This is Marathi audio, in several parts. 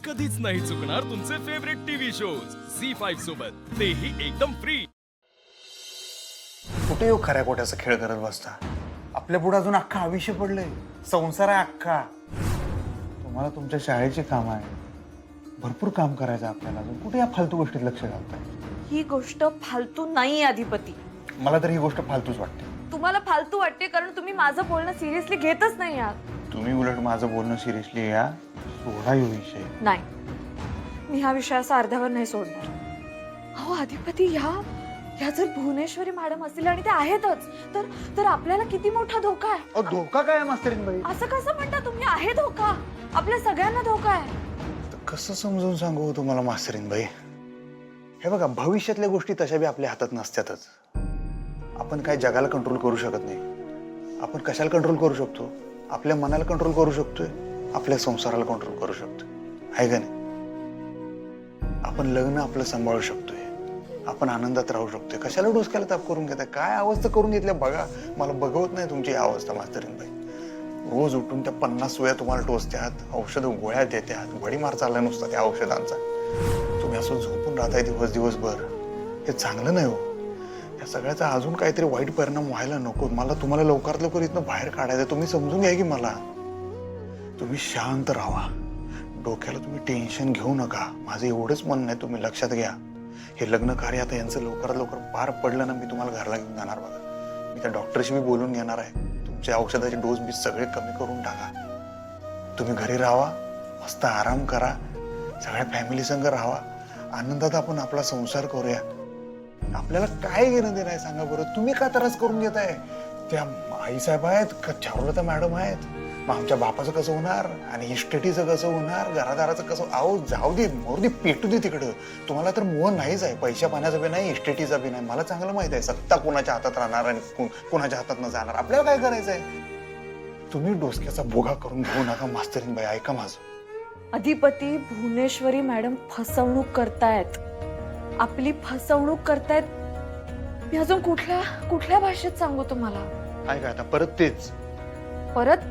कधीच नाही चुकणार तुमचे फेवरेट टीव्ही शोज झी5 सोबत, तेही एकदम फ्री। कुठे येऊ खऱ्या खोट्याचा खेळ करत बसता? आपल्या पुढे अजून अख्खा आयुष्य पडलंय, संसार आहे अख्खा। तुम्हाला तुमच्या शाळेची काम आहे, भरपूर काम करायचं आपल्याला, अजून कुठे या फालतू गोष्टीत लक्ष घालताय? ही गोष्ट फालतू नाही अधिपती। मला तर ही गोष्ट फालतूच वाटते। तुम्हाला फालतू वाटते कारण तुम्ही माझं बोलणं सिरियसली घेतच नाही आहात। तुम्ही उलट माझं बोलणं सिरियसली या, सोडा येऊ विषय। नाही, मी हा विषय असा अर्ध्यावर नाही सोडणार। अहो अधिपती, ह्या जर भुवनेश्वरी मॅडम असतील आणि ते आहेतच, तर आपल्याला किती मोठा धोका आहे। अहो धोका काय मास्तरीन बाई? असं कसं म्हणता तुम्ही? आहे धोका, आपल्या सगळ्यांना धोका आहे। कसं समजून सांगू तुम्हाला मास्तरीन बाई? हे बघा, भविष्यातल्या गोष्टी तशा बी आपल्या हातात नसतातच। आपण काय जगाला कंट्रोल करू शकत नाही। आपण कशाला कंट्रोल करू शकतो? आपल्या मनाला कंट्रोल करू शकतोय, आपल्या संसाराला कंट्रोल करू शकतोय, आहे का नाही? आपण लग्न आपलं सांभाळू शकतोय, आपण आनंदात राहू शकतोय। कशाला डोसक्याला ताप करून घेताय? काय अवस्था करून घेतल्या बघा। मला बघवत नाही तुमची अवस्था मास्तरीन बाई। रोज उठून त्या 50 वेळा तुम्हाला टोचत्यात, औषध गोळ्या देत्यात, भडीमार चाललाय नुसता त्या औषधांचा। तुम्ही असं झोपून राहताय दिवसभर, हे चांगलं नाही हो। या सगळ्याचा अजून काहीतरी वाईट परिणाम व्हायला नको। मला तुम्हाला लवकरात लवकर इथनं बाहेर काढायचं। तुम्ही समजून घ्या की मला। तुम्ही शांत राहा, डोक्याला तुम्ही टेन्शन घेऊ नका, माझं एवढंच म्हणणं आहे। तुम्ही लक्षात घ्या, हे लग्न कार्य आता यांचं लवकरात लवकर पार पडलं ना, मी तुम्हाला घरला घेऊन जाणार बघा। मी त्या डॉक्टरशी मी बोलून घेणार आहे, तुमच्या औषधाचे डोस बी सगळे कमी करून टाका। तुम्ही घरी राहा, मस्त आराम करा, सगळ्या फॅमिली संग राहा, आनंदात आपण आपला संसार करूया। आपल्याला काय घेणं देणं आहे सांगा बरं? तुम्ही का त्रास करून घेताय? त्या आईसाहेब आहेत का, चारुलता मॅडम आहेत, मग आमच्या बापाचं कसं होणार आणि इस्टेटीचं कसं होणार, घरादाराचं कसं? अहो जाऊ दे, मोर दे, पेटू दे तिकडं। तुम्हाला तर मोह नाहीच आहे, पैशा पाण्याचा बी नाही, इस्टेटीचा बी नाही। मला चांगलं माहित आहे सत्ता कोणाच्या हातात राहणार आणि कोणाच्या हातात न जाणार। आपल्याला काय करायचंय? तुम्ही डोसक्याचा बोगा करून घेऊ नका मास्तरीन बाई, ऐका माझं। अधिपती, भुवनेश्वरी मॅडम फसवणूक करतायत, आपली फसवणूक करतायत। मी अजून कुठल्या भाषेत सांगू तुम्हाला? काय काय आता परत तेच? परत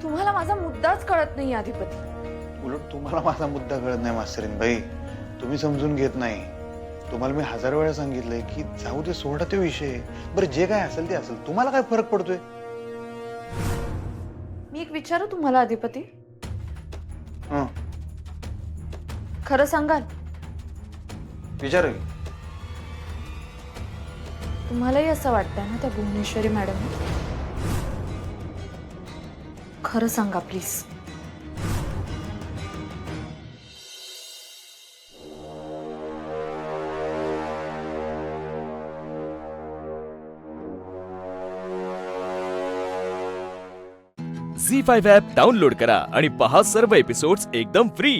तुम्हाला माझा मुद्दाच कळत नाही अधिपती। उलट तुम्हाला माझा मुद्दा कळत नाही मास्तरीन बाई, तुम्ही समजून घेत नाही। तुम्हाला मी 1000 वेळा सांगितलंय की जाऊ दे, सोडा ते विषय। बरं जे काय असेल ते असेल, तुम्हाला काय फरक पडतोय? मी एक विचारू तुम्हाला अधिपती? हं, खरं सांगाल? विचारू की? तुम्हालाही असं वाटतंय ना त्या भुवनेश्वरी मॅडम? खरं सांगा प्लीज। झी5 ॲप डाउनलोड करा आणि पहा सर्व एपिसोड्स एकदम फ्री।